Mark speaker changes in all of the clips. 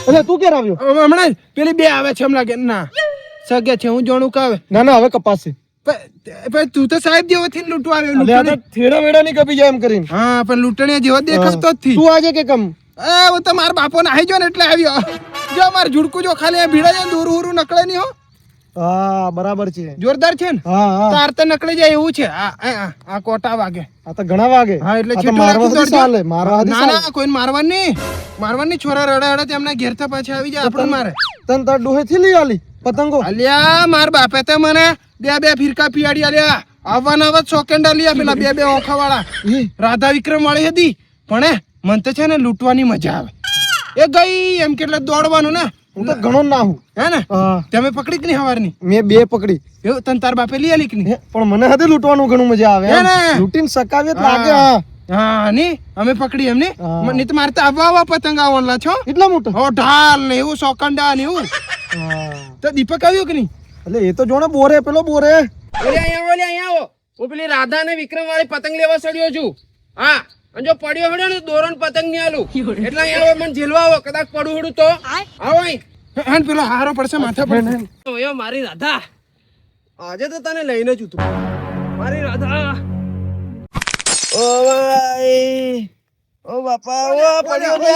Speaker 1: એટલે તું ક્યારે આવ્યો?
Speaker 2: હમણાં જ પેલી બે આવે છે એમ લાગે. ના સગે છે, હું જાણું કે આવે.
Speaker 1: ના ના હવે કપાસ છે.
Speaker 2: પણ તું તો સાહેબ જેવો થી લૂંટવા આવ્યો.
Speaker 1: અલે આ તો થેડા વેડા ની કપી જાય એમ કરીને.
Speaker 2: હા પણ લૂંટણીયા જેવો દેખાતો જ થી.
Speaker 1: તું આજે કે કમ?
Speaker 2: હું તો મારા બાપો ને આવી ગયો ને એટલે આવ્યો. જો માર ઝુડકું જો ખાલી ભીડા જાય દૂર ઉરું નકળે નહીં હો.
Speaker 1: હા બરાબર છે.
Speaker 2: જોરદાર છે ને?
Speaker 1: હા હા.
Speaker 2: તાર તો નકળી જાય એવું છે. આ કોટા વાગે.
Speaker 1: આ તો ઘણા વાગે.
Speaker 2: હા એટલે
Speaker 1: આ તો મારવા ચાલે. મારવા
Speaker 2: ના ના કોઈને મારવાની છોરા રડે રડે તેમના ઘેર તો પાછા આવી જાય આપણને મારે.
Speaker 1: તન તાર ડોહે થી લઈ આલી પતંગો.
Speaker 2: અલ્યા માર બાપે તો મને બે ફિરકા પીવાડી આલ્યા. આવવાના આવા ચોકેન્ડા લીયા પેલા બે ઓખા વાળા. રાધા વિક્રમ વાળી હતી પણ મન તો છે ને લૂંટવાની મજા આવે. એ ગઈ એમ કેટલે દોડવાનું ને.
Speaker 1: હું તો ઘણો ના હું
Speaker 2: હે ને? તમે પકડી કે નહીં હવારની?
Speaker 1: મેં બે પકડી.
Speaker 2: એવું તન તાર બાપે લઈ આલી કે નહીં?
Speaker 1: પણ મને હાથે લૂંટવાનું ઘણું મજા આવે.
Speaker 2: હે ને?
Speaker 1: લૂંટીને સકાવીએ તો લાગે.
Speaker 2: હા ની અમે પકડી એમ નહીં તો મારે તો આવા પતંગ આવવાના છો.
Speaker 1: એટલા મોટો
Speaker 2: ઓ ઢાલ ને એવું સોકંડા ને એવું. તો દીપક આવ્યો કે નહીં?
Speaker 1: એટલે એ તો જોને બોરે પેલો બોરે.
Speaker 2: ઓલે અહીંયા આવો. હું પેલી રાધા ને વિક્રમ વાળી પતંગ લેવા સડ્યો છું. હા અને જો પડ્યો હડ્યો ને દોરણ પતંગ ની આલું એટલે અહીંયા મને ઝેલવા આવો. કદાચ પડું હડું તો આવો અહીં. હે પેલો હારો પડશે માથા પર. ઓયો મારી રાધા આજે તો તને લઈને જ ઉતું. મારી રાધા ઓ ભાઈ ઓ બાપા ઓ પડ્યો લે.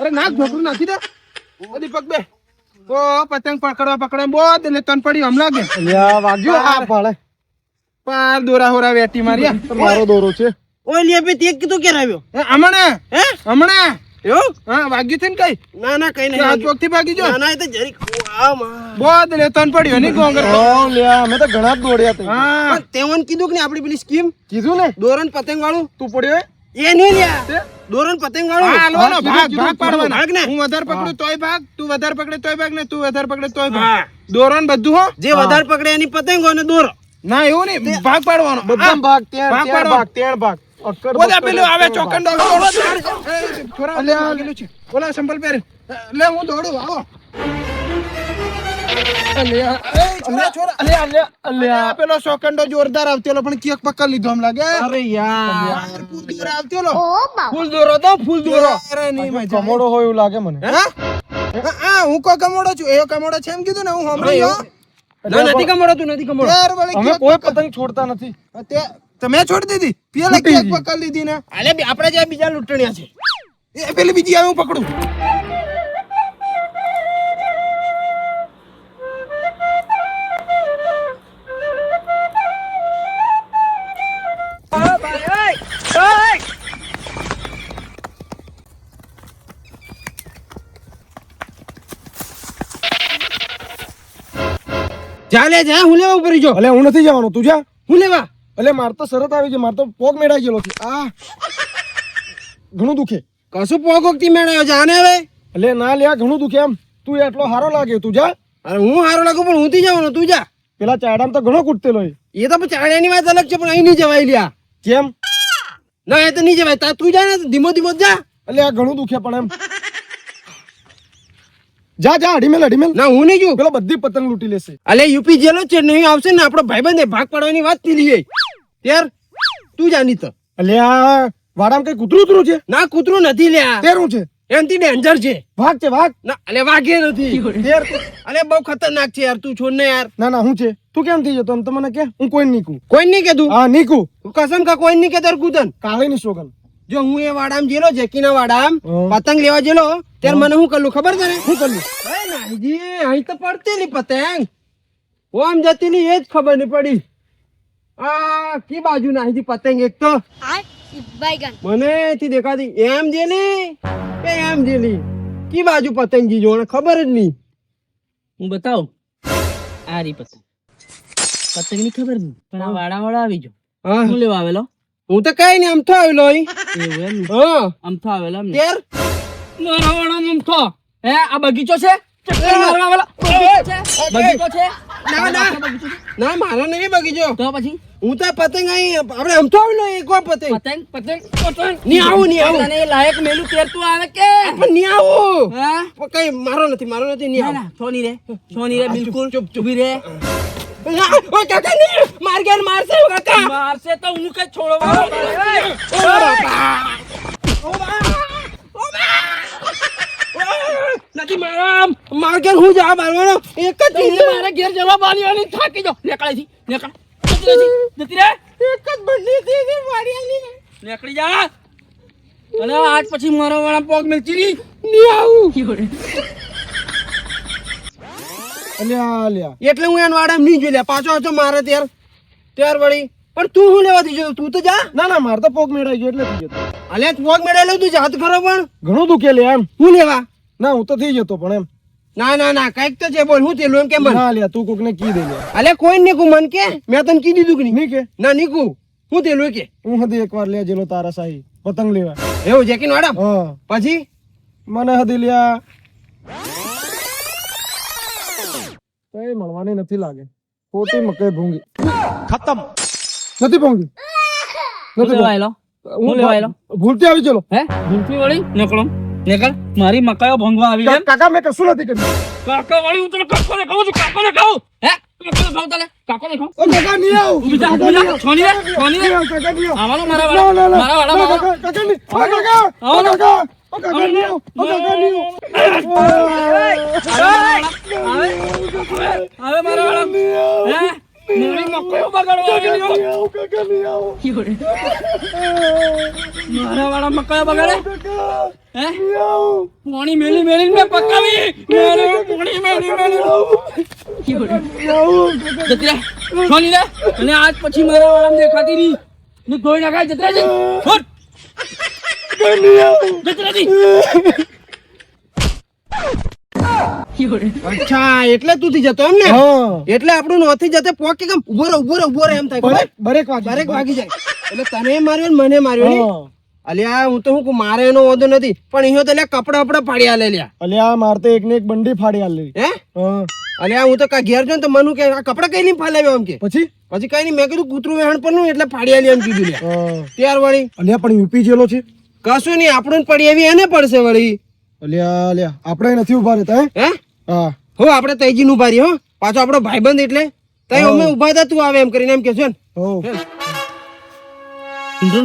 Speaker 2: અરે નાક ઢોકળું નાખી દે. ઓ દીપક બે ઓ પતંગ પકડવા બોદ એટલે તન પડી હમ લાગે.
Speaker 1: અલ્યા વાગ્યો આ પાડે.
Speaker 2: પાર દોરા હોરા વેટી માર્યા.
Speaker 1: મારો દોરો છે.
Speaker 3: ઓય લે બે તે કીધું કે આવ્યો
Speaker 2: હમણાં
Speaker 3: એવું
Speaker 2: હા વાગ્યું છે ને કઈ?
Speaker 3: ના ના કઈ નહીં
Speaker 2: હાથ પગથી ભાગી જો.
Speaker 3: ના ના એ તો જરીક આ માં
Speaker 2: બોદ એટલે તન પડ્યો ની ગોંગર.
Speaker 1: ઓ લ્યા અમે તો ઘણા જ દોડ્યા હતા.
Speaker 2: હા
Speaker 3: પણ તેવન કીધું કે ને આપડી પેલી સ્કીમ
Speaker 1: કીધું ને
Speaker 3: દોરણ પતંગ વાળું
Speaker 1: તું પડ્યો
Speaker 3: એ નહીં લ્યા દોરણ પતંગ વાળું
Speaker 2: હાલવાનો ભાગ પાડવાનો.
Speaker 3: ભાગ ને
Speaker 2: હું વધારે પકડું તોય ભાગ, તું વધારે પકડે તોય ભાગ ને તું વધારે પકડે તોય ભાગ. દોરણ બધું હો.
Speaker 3: જે વધારે પકડે એની પતંગ હોય ને દોરો.
Speaker 2: ના એવું નહીં ભાગ પાડવાનો.
Speaker 1: બધા ભાગ ત્યાં
Speaker 2: ભાગ
Speaker 1: ત્યાં
Speaker 2: પાડો.
Speaker 1: ભાગ ત્યાં ભાગ અક્કર
Speaker 2: ઓલા
Speaker 1: બક્કર
Speaker 2: પેલું આવે
Speaker 1: ત્યાં ભાગ.
Speaker 2: ચોકંડો. છોરા અલ્યા આગેલું છે. ઓલા સંપલ પહેરી લે હું દોડું આવો. અલ્યા એ છોરા અલ્યા પેલો ચોકંડો જોરદાર આવતેલો પણ કેક પકડ લીધો એમ લાગે.
Speaker 3: અરે યાર
Speaker 2: ફૂલ દોર આવતેલો.
Speaker 3: ફૂલ દોરો તો ફૂલ દોરો.
Speaker 2: અરે નહીં મજા.
Speaker 1: કમોડો હોય એવું લાગે મને.
Speaker 2: હા હું કો કમોડો છું. એ કમોડો છે એમ કીધું ને હું સાંભળ્યો.
Speaker 3: ના નથી કમોડો તું નથી કમોડો.
Speaker 2: યાર વળી
Speaker 1: અમે
Speaker 2: કેક
Speaker 1: કોઈ પતંગ છોડતા નથી.
Speaker 2: તમે છોડી દીધી પેલા કેક પકડ લીધી ને.
Speaker 3: અલે આપણે જે બીજા લૂંટણિયા છે
Speaker 2: એ પેલી બીજી આવે હું પકડું.
Speaker 3: ચાલે જા હું લેવા ઉપર જો.
Speaker 1: અલે હું નથી જવાનો તું જા.
Speaker 3: હું લેવા
Speaker 1: અલે માર તો શરત આવી છે. માર તો પોગ મેળાઈ ગયેલો છે. આ ઘણું દુખે.
Speaker 3: કશું પોગોકતી મેળાયો જાને હવે.
Speaker 1: અલે ના લ્યા ઘણું દુખે એમ. તું એટલો હારો લાગે તું જા.
Speaker 3: અરે હું હારો લાગુ પણ હું થી જવાનો તું જા.
Speaker 1: પેલા ચાડામ તો ઘણો કૂટતેલો એ.
Speaker 3: એ તો ચાણ્યાની વાત અલગ છે પણ અહીં નહીં જવાય લ્યા.
Speaker 1: કેમ?
Speaker 3: ના એ તો નહીં જવાય. તું જા ને ધીમો ધીમો જા.
Speaker 1: અલે આ ઘણું દુખે પણ એમ. જા જા અડીમેલ અડીમેલ.
Speaker 3: ના હું નહીં જઉં.
Speaker 1: પેલો બધી પતંગ લૂંટી લેશે.
Speaker 3: અલે યુપી જેલો છે નહીં આવશે ને આપણો ભાઈબંધ ભાગ પાડવાની વાત થી લઈએ ત્યાર તું જાની તો.
Speaker 1: અલે આ વાડામાં કઈ કૂતરું ઉતરું છે?
Speaker 3: ના કૂતરું નથી લ્યા.
Speaker 1: તેરું છે.
Speaker 3: એમથી ડેન્જર છે.
Speaker 1: ભાગ છે ભાગ.
Speaker 3: ના અલે વાગે નથી.
Speaker 1: તેર
Speaker 3: અલે બહુ ખતરનાક છે યાર તું છોડ ને યાર.
Speaker 1: ના ના હું છે. તું કેમ થઈ જતો? એમ તો મને કે હું કોઈ નીકું.
Speaker 3: કોઈ નહીં કીધું.
Speaker 1: હા નીકું.
Speaker 3: કસમ કા કોઈ નહીં કે કૂદન.
Speaker 1: કાલે ની સોગન.
Speaker 3: જો હું એ વાડામ જેલો જેકીના વાડામ પતંગ લેવા જેલો ત્યારે મને શું કરલું ખબર તને?
Speaker 1: શું કર્યું?
Speaker 3: નાઈજી અહીં તો પડતી ની પતંગ ઓમ જતી ની એ જ ખબર નહીં પડી. આ કી બાજુ નાઈજી પતંગ એક તો મને થી દેખાતી એમ જેલી કે એમ જેલી કી બાજુ પતંગ જીજો ખબર જ નહીં.
Speaker 4: હું બતાવું આ રી પતંગ પતંગ ની ખબર નહીં પણ આ વાડા વાળા આવી જો.
Speaker 3: હા
Speaker 4: હું લેવા આવેલો?
Speaker 3: હું તો કઈ નહીં અમથો આવેલો અહીં.
Speaker 4: એવું એમ?
Speaker 3: હા
Speaker 4: અમથો આવેલો એમ ને?
Speaker 3: તેર
Speaker 4: મારા વાળા અમથો. હે આ બગીચો છે? ચક્કર મારવા વાળો બગીચો છે?
Speaker 3: ના ના ના મારો નહીં બગીચો.
Speaker 4: તો પછી
Speaker 3: હું તો પતંગ અહીં આપણે અમથો આવેલો એક વાર પતંગ
Speaker 4: પતંગ પતંગ પતંગ
Speaker 3: નહીં આવું
Speaker 4: તને એ લાયક મેલું તેર તું આવે કે
Speaker 3: પણ નહીં આવું.
Speaker 4: હા
Speaker 3: પણ કઈ મારો નથી નહીં
Speaker 4: ના
Speaker 3: આવું.
Speaker 4: ના છોની રે બિલકુલ ચૂપ ચૂપી રે.
Speaker 3: ઓય કાકા નહીં માર ગયા મારશે કાકા.
Speaker 4: મારશે તો હું કઈ છોડવા
Speaker 3: ઓ બાપા. ઓ બા. ઓ બા. નથી મારા માર ઘેર હું જા મારવાનો એક જ ચીજ મારા ઘેર જવાબ આલી થાકી જાઓ નીકળાથી નીકળ જતી રે એક જ બંડી થી મારી આલી નીકળી જા અને આજ પછી મારા વાળા પોગ મેચી ની આવું
Speaker 1: અલ્યા
Speaker 3: એટલે હું એન વાડા નહીં જોઈ લે પાછો મારે ત્યાર વળી પણ તું શું લેવાથી જતો તું તો જા
Speaker 1: ના મારે તો પોક મેળાઈ ગયો એટલે થઈ જતો.
Speaker 3: અલે પોગ મેળાઈ તું જાત ખરો પણ
Speaker 1: ઘણું દુખે લે એમ.
Speaker 3: હું લેવા
Speaker 1: ના હું તો થઈ જતો પણ એમ.
Speaker 3: ના કઈક તો છે બોલ હું તેલું એમ કે મન
Speaker 1: ના લ્યા તું કોક ને કી દે લે.
Speaker 3: અલે કોઈ ને કુ મન કે મેં તને કી દીધું કે નહીં
Speaker 1: નહીં કે
Speaker 3: ના નીકુ હું તેલું કે
Speaker 1: હું હદી એકવાર લે જેલો તારા સાહી પતંગ લેવા.
Speaker 3: એવું જેકીન વાડા
Speaker 1: હા
Speaker 3: પછી
Speaker 1: મને હદી લ્યા કઈ મળવાની નથી લાગે. ખોટી મકઈ ભૂંગી ખતમ નથી ભૂંગી નથી
Speaker 4: લેવાયેલો હું લેવાયેલો
Speaker 1: ભૂલતી આવી ચલો.
Speaker 4: હે ભૂલતી વળી નીકળો નીકળ મારી મકાઈઓ ભંગવા આવી એમ
Speaker 1: કાકા મેં કશું નથી કર્યું.
Speaker 4: કાકા વળી હું તને કાકોને કહું છું કાકોને કહું હે કાકોને કહું તને કાકોને કહું
Speaker 1: ઓ કાકા નહીં આવ.
Speaker 4: ઊભી જા છોની રે
Speaker 1: નહીં આવ, કાકા નહીં આવ.
Speaker 4: આવાનો મારા
Speaker 1: ના, ના, ના.
Speaker 4: મારા વાળા
Speaker 1: ના, કાકા, કાકા નહીં. ઓ કાકા, ઓ કાકા, ઓ કાકા નહીં આવ. ઓ કાકા નહીં આવ.
Speaker 4: હવે મારા વાળા હે મારી મકાઈઓ બગાડવા આવી
Speaker 1: કાકા નહીં આવ, કાકા નહીં આવ.
Speaker 4: મારા વાળા મકાઈઓ બગાડે
Speaker 1: કાકા
Speaker 4: હે
Speaker 1: નહીં આવ.
Speaker 4: પાણી મેલી મેલી મેં પકાવી મેરે પાણી મેલી મેલી જતી રે છોની રે અને આજ પછી મારા વાળા દેખાતી નહીં ને ધોઈ નાખાય જતી રે છોડ જતી રે
Speaker 3: અચ્છા એટલે તું થી જતો એમ ને
Speaker 1: હા.
Speaker 3: એટલે આપણું નોથી જતે પોક કે કેમ ઉભો રે એમ થાય ખબર?
Speaker 1: બરેક વાગી.
Speaker 3: દરેક ભાગી જાય એટલે તને માર્યો ને મને માર્યો ને
Speaker 1: હા.
Speaker 3: અલ્યા હું તો હું મારે એનો વાંધો નથી પણ અહીંયા તો લ્યા કપડા બપડા ફાડી આલે લ્યા
Speaker 1: અલ્યા મારતે એક ને એક બંડી ફાડી આલી.
Speaker 3: હે
Speaker 1: હા.
Speaker 3: અલ્યા હું તો કા ઘેર જો ને તો મનું કે આ કપડા કઈ નહીં ફાલાવ્યો એમ કે
Speaker 1: પછી
Speaker 3: પછી કઈ નહીં મેં કીધું કૂતરું વેહણ પર નું એટલે ફાડી આલી એમ કીધું લ્યા
Speaker 1: હા.
Speaker 3: ત્યાર વળી
Speaker 1: અલ્યા પણ યુપી જેલો છે.
Speaker 3: કશું નહીં આપણું પડી આવી એને પડશે વળી
Speaker 1: અલ્યા આપણે નથી ઉભા રહેતા હે.
Speaker 3: હે
Speaker 1: હા
Speaker 3: હો આપણે તૈજી નું ઉભા રહી હો પાછો આપણો ભાઈબંધ એટલે તઈ અમે ઉભા હતા તું આવે એમ કરીને એમ કે છે ને
Speaker 1: હો.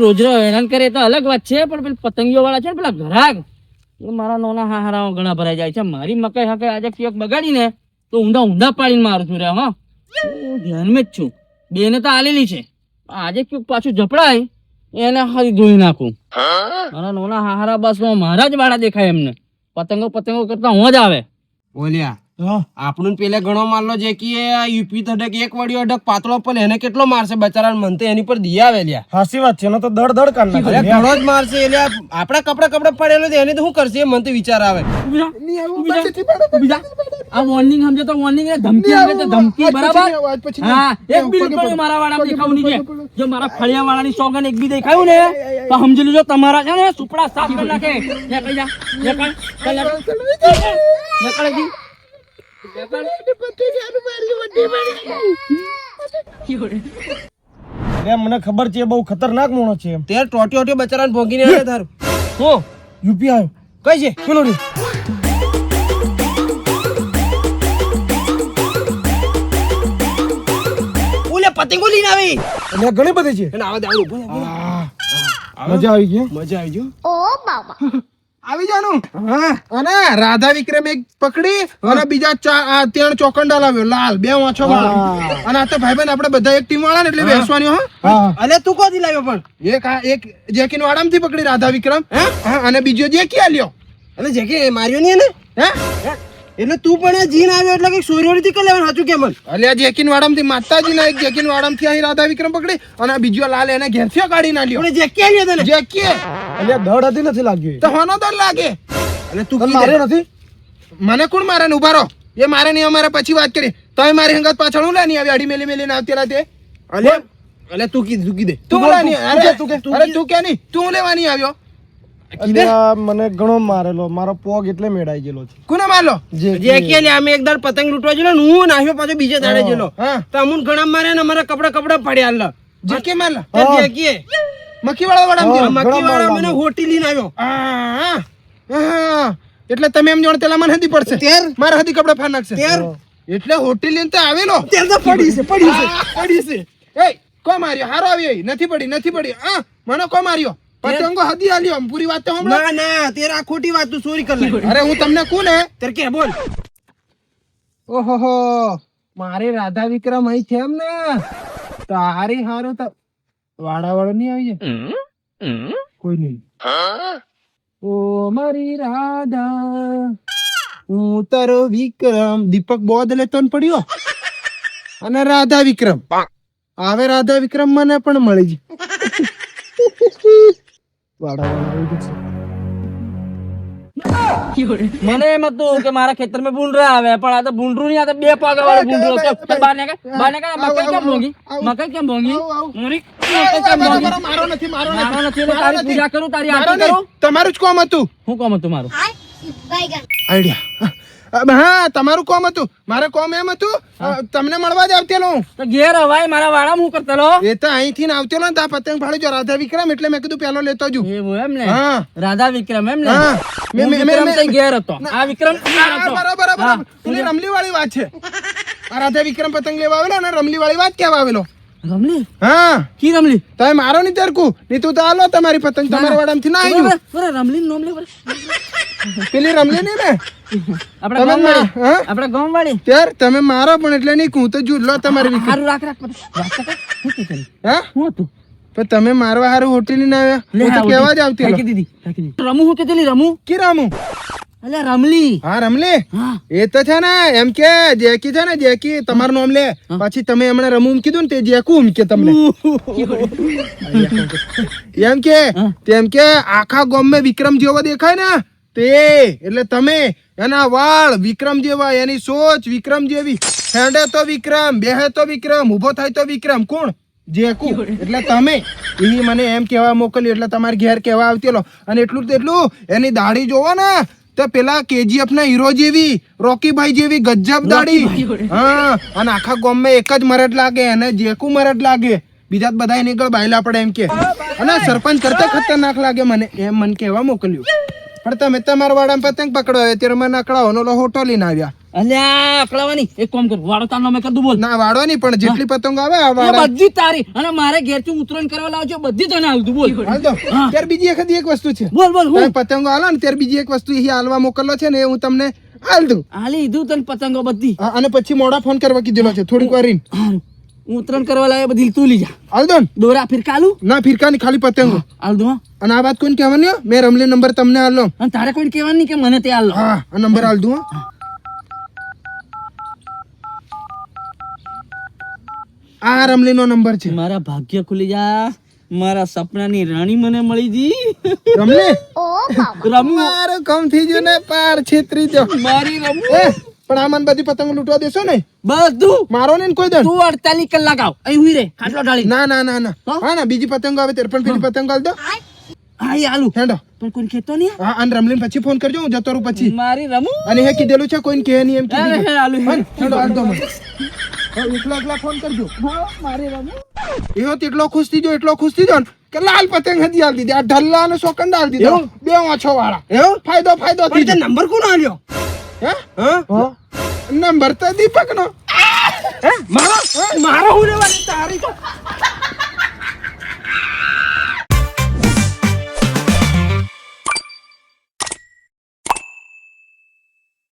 Speaker 4: રોજ હેરાન કરે તો અલગ વાત છે પણ પેલા પતંગીઓ વાળા છે ને પેલા ઘરાક એ મારા નોના હારા ઘણા ભરાઈ જાય છે મારી મકાઈ હકે આજે ક્યાંક બગાડી ને તો ઊંધા પાડીને મારું છું રે હા હું ધ્યાનમાં જ છું બેને તો આલેલી છે આજે ક્યાંક પાછું જપડાય એને હારી ધોઈ નાખું મારા નોના હારા બસ મારા જ વાળા દેખાય એમને પતંગો કરતા હું જ આવે
Speaker 3: બોલ્યા
Speaker 1: હા.
Speaker 3: આપણું પેલે ઘણો મારલો જે કે યુપી ધડક એક વડિયો અડક પાતળો પણ એને કેટલો મારશે બચારા મન તો એની પર દી આવે લ્યા
Speaker 1: હાસી વાત છે. એનો તો દડ કાઢ નાખે.
Speaker 3: અરે ઘણો જ મારશે એટલે આપડા કપડા પડેલો છે એને તો શું કરશે એ મન તો વિચાર આવે
Speaker 4: આ વોર્નિંગ સમજે તો વોર્નિંગ ધમકી સમજે તો ધમકી બરાબર હા એક બી પડ્યું મારા વાળા દેખાવું નહીં કે જો મારા ફળિયા વાળાની સોગન એક બી દેખાયું ને તો સમજી લેજો તમારા છે ને સુપડા સાફ કરી નાખે નીકળી જા નીકળ
Speaker 1: અલ્યા મને ખબર છે બહુ ખતરનાક માણસ છે એમ.
Speaker 3: ત્યારે ટોટી બચારાને ભોગીને આવે તારું
Speaker 1: હો યુપી આવ્યો.
Speaker 3: કઈ છે
Speaker 1: પેલો રે.
Speaker 3: ઓલે પતંગો લઈને આવી
Speaker 1: અલ્યા ઘણી બધી છે.
Speaker 3: અને આવે દે, આવું ઉભો થા.
Speaker 1: મજા આવી ગઈ.
Speaker 3: મજા આવી ગયો
Speaker 2: આવી જાનું અને રાધા વિક્રમ એક પકડી અને બીજા ત્રણ ચોકંડા લાવ્યો લાલ બે વાંચો વાળા અને આ તો ભાઈબંધ આપણે બધા એક ટીમ વાળા ને એટલે બેસવાની હો
Speaker 1: હા
Speaker 3: અલે તું કોથી લાવ્યો પણ
Speaker 2: એક જેકીન વાડામાંથી પકડી રાધા વિક્રમ હા અને બીજો જેકી આલ્યો
Speaker 3: અને જે કે માર્યો નહીં એને
Speaker 2: હે
Speaker 3: એટલે તું પણ જીન આવ્યો એટલે કઈ સોરીઓરી થી કે લેવાનું સાચું કે મન
Speaker 2: અલ્યા જેકીન વાડામાંથી માતાજીના એક જેકીન વાડામાંથી અહીં રાધા વિક્રમ પકડી અને બીજો લાલ એને ઘેરથી કાઢી ના લ્યો
Speaker 3: આપણે જે કે આવ્યો તને
Speaker 2: જેકી
Speaker 1: અલ્યા દડ હતી નથી લાગ્યું.
Speaker 2: તો હોનો દર લાગે
Speaker 3: અને તું
Speaker 1: તને
Speaker 3: કીધે.
Speaker 1: માર્યો નથી.
Speaker 2: મને કોણ મારે ને ઉભા રહો એ મારે નહીં અમારે પછી વાત કરી તમે મારી હંગાત પાછળ હું લેની આવી અડી મેલી મેલીને આવતી રાતે
Speaker 3: અલે અલે તું કીધે
Speaker 2: તું
Speaker 1: બોલ,
Speaker 2: લેની
Speaker 1: તું
Speaker 2: અરે
Speaker 1: કે, તું કે.
Speaker 2: અરે તું કે નહીં તું લેવાની આવ્યો
Speaker 1: અલ્યા મને ઘણો મારેલો. મારો પોગ એટલે મેળાઈ ગયેલો છે.
Speaker 2: કોને મારલો
Speaker 3: જે કે લે અમે એક દાડ પતંગ લૂંટવા ગયેલો ને હું નાખ્યો પાછો બીજે દાડે ગયેલો
Speaker 2: હા
Speaker 3: તો અમુન ઘણા મારે ને અમારા કપડા પડ્યા હાલ
Speaker 2: જે કે મારલો
Speaker 3: જે કે
Speaker 2: મક્કી વાળા
Speaker 1: હા.
Speaker 2: વાળા
Speaker 3: મક્કી વાળા મને હોટી લઈને આવ્યો
Speaker 2: એટલે તમે એમ જાણ પેલા મને હદી પડશે
Speaker 3: ત્યાર
Speaker 2: મારા હદી કપડા ફાડ નાખશે
Speaker 3: ત્યાર
Speaker 2: એટલે હોટી લઈને તો આવેલો
Speaker 3: ત્યાર તો પડી છે
Speaker 2: પડી છે એ કો માર્યો હારો આવી નથી પડી હા મને કો માર્યો
Speaker 1: પતંગો હદી આલ્યો આમ પૂરી વાત તો સાંભળો.
Speaker 3: ના ના તેરા આ ખોટી વાત તું ચોરી કરી લે.
Speaker 1: અરે હું તમને કહું ને
Speaker 3: તારે કે બોલ.
Speaker 1: ઓહો મારે રાધા વિક્રમ અહીં છે એમ ને તારી હારું તો વાડા વાળો નહીં આવી જાય કોઈ નહીં. ઓ મારી રાધા હું તારો વિક્રમ દીપક બોધ લેતો ને પડ્યો અને રાધા વિક્રમ હવે રાધા વિક્રમ મને પણ મળી ગઈ. વાડા વાળો આવી જશે.
Speaker 4: મને એમ હતું કે મારા ખેતરમાં ભૂંડરા આવે પણ આ તો ભૂંડરું નહીં, આ તો 2 પાગા વાળો ભૂંડરો છે. બહાર નીકળ. મકઈ કેમ ભોંગી? મકઈ કેમ ભોંગી? મરી મકઈ કેમ ભોંગી?
Speaker 1: મારો નથી મારો
Speaker 4: મારો નથી એટલે તારી પૂજા કરું, તારી
Speaker 1: મારો
Speaker 4: આરતી કરું.
Speaker 1: નહીં. તમારું જ કોમ હતું.
Speaker 4: શું કામ હતું મારું?
Speaker 1: આઈડિયા હા તમારું કોમ હતું. મારે કોમ એમ હતું તમને મળવા જ આવતેલો હું.
Speaker 4: તો ઘેર હવાય મારા વાળામાં હું કરતેલો?
Speaker 1: એ તો અહીંથી ને આવતેલો ને તા પતંગ ફાડી જો રાધા વિક્રમ એટલે મેં કીધું પેલો લેતો જુ.
Speaker 4: એવું એમ ને?
Speaker 1: હા.
Speaker 4: રાધા વિક્રમ એમ ને?
Speaker 1: હા.
Speaker 4: હું વિક્રમ તઈ ઘેર હતો. આ વિક્રમ ઘેર
Speaker 1: હા,
Speaker 4: હતો.
Speaker 1: બરાબર
Speaker 4: હા.
Speaker 1: બરાબર પેલી રમલી વાળી વાત છે. આ રાધા વિક્રમ પતંગ લેવા આવેલો ને રમલી વાળી વાત કેવા આવેલો.
Speaker 4: રમલી?
Speaker 1: હા
Speaker 4: કી રમલી?
Speaker 1: તમે મારો નહીં તરકું નહીં તું તો આલો તમારી પતંગ તમારા વાડામાંથી ના આવી
Speaker 4: બરાબર, બરાબર, રમલી નું નામ લે બરાબર.
Speaker 1: પેલી રમલી નહીં ને
Speaker 4: આપણા
Speaker 1: તમે
Speaker 4: ગામવાળી.
Speaker 1: હા
Speaker 4: આપણા ગામવાળી.
Speaker 1: ત્યાર તમે મારો પણ એટલે નહીં કહું તો જુ લો તમારી વિક્રમ.
Speaker 4: હારું રાખ રાખ પતંગ. વાત તો કર. શું કે કરી?
Speaker 1: હા
Speaker 4: શું હતું?
Speaker 1: પણ તમે મારવા હારું હોટેલી ના આવ્યા
Speaker 4: લે,
Speaker 1: હું તો
Speaker 4: આ
Speaker 1: કેવા જ આવતી
Speaker 4: રાખી દીધી, રાખી દીધી. રમુ હું કીધેલી રમુ?
Speaker 1: કી રામુ
Speaker 4: અલ્યા રમલી.
Speaker 1: હા રમલી
Speaker 4: હા.
Speaker 1: એ તો છે ને એમ કે જેકી છે ને જેકી તમારું નામ લે પછી તમે એમણે રમુમ કીધું ને તે જેકું કે તમને એમ કે તેમ કે આખા ગામમાં વિક્રમ જેવો દેખાય ને તે એટલે તમે એના વાળ વિક્રમ જેવા એની સોચ વિક્રમ જેવી હેડે તો વિક્રમ બેહે તો વિક્રમ ઉભો થાય તો વિક્રમ કોણ જેકુ એટલે તમે એ મને એમ કહેવા મોકલ્યું એટલે તમારે ઘેર કહેવા આવતેલો અને એટલું તેટલું એની દાઢી જોવો ને તો પેલા કેજીએફ ના હીરો જેવી રોકીભાઈ જેવી ગજબ દાઢી હા અને આખા ગામમાં એક જ મરદ લાગે અને જેકુ મરદ લાગે બીજા બધા નીકળ બાયલા પડે એમ કે અને સરપંચ કરતા ખતરનાક લાગે મને એમ મને કહેવા મોકલ્યું પણ તમે તમારા વાડામાં પતંગ પકડો ત્યારે મને અકળાવાનો હોટો લઈને આવ્યા
Speaker 4: અલ્યા અકળાવાની એક કામ કર, વાળો તાર નામે કર દઉં બોલ.
Speaker 1: ના વાળો નહીં પણ જેટલી પતંગ આવે આ
Speaker 4: એ
Speaker 1: વાડા
Speaker 4: બધી તારી અને મારે ઘેરથી ઉતરણ કરવા લાવજો, બધી તને હાલ દઉં બોલ.
Speaker 1: હાલ દો ત્યારે બીજી એક વસ્તુ છે
Speaker 4: બોલ બોલ
Speaker 1: તમે
Speaker 4: હું
Speaker 1: પતંગો હાલો ને ત્યારે બીજી એક વસ્તુ અહીં હાલવા મોકલો છે ને એ હું તમને હાલ દઉં
Speaker 4: હાલી દીધું તને પતંગો બધી.
Speaker 1: હા, અને પછી મોડા ફોન કરવા કીધેલો છે થોડીક વાર રહીને.
Speaker 4: હારું. હું ઉતરણ કરવા લાવે બધી તું લઈ જા.
Speaker 1: હાલ દો ને.
Speaker 4: દોરા ફિરકાલું
Speaker 1: ના ફિરકાની ખાલી પતંગો
Speaker 4: હાલ દઉં હો.
Speaker 1: અને આ વાત કોઈને કહેવાની હો? મેં રમલી નંબર તમને હાલો
Speaker 4: અને તારે કોઈને કહેવાનું નહીં કે મને તે હાલ લો.
Speaker 1: હા આ નંબર હાલ દઉં હો. આ રમલી નો નંબર છે
Speaker 4: મારા ભાગ્ય ખુલી જા, મારા સપનાની રાણી મને મળી જી.
Speaker 1: રમલી
Speaker 4: રમુ
Speaker 1: મારું કામ થઈ ગયું ને પાર છેતરી દો
Speaker 4: મારી રમુ
Speaker 1: એ પણ આ મને બધી પતંગ લૂંટવા દેશો ને
Speaker 4: બધું
Speaker 1: મારો ને કોઈ દન
Speaker 4: તું 48 કલાક આવ અહીં હુઈ રે ખાટલો ડાળી.
Speaker 1: ના ના ના ના હા ના બીજી પતંગ આવે ત્યારે પણ પેલી પતંગ હાલ દો
Speaker 4: હા એ આલુ
Speaker 1: હેડો
Speaker 4: પણ કોઈ કહેતો નહીં.
Speaker 1: હા અને રમલીન પછી ફોન કરજો હું જતો રહું પછી
Speaker 4: મારી રમુ
Speaker 1: અને હે કીધેલું છે કોઈને કહે નહીં એમ
Speaker 4: હે,
Speaker 1: કીધું
Speaker 4: હે, આલુ, હે.
Speaker 1: હા, હેડો હાલ દો મને હા, એકલા એકલા ફોન કરજો
Speaker 4: મારી રમુ
Speaker 1: એવો તેટલો ખુશ થઈ ગયો એટલો ખુશ થઈ ગયો ને કે લાલ પતંગ હજી હાલ દીધી આ ઢલ્લા અને સોકંડા હાલ દીધા બે ઓછો વાળા
Speaker 3: એવું
Speaker 1: ફાયદો ફાયદો થઈ
Speaker 3: પણ તે નંબર કોનો આલ્યો?
Speaker 1: હે
Speaker 3: હા
Speaker 1: નંબર તો દીપક નો
Speaker 3: મારો હું લેવાની તારી તો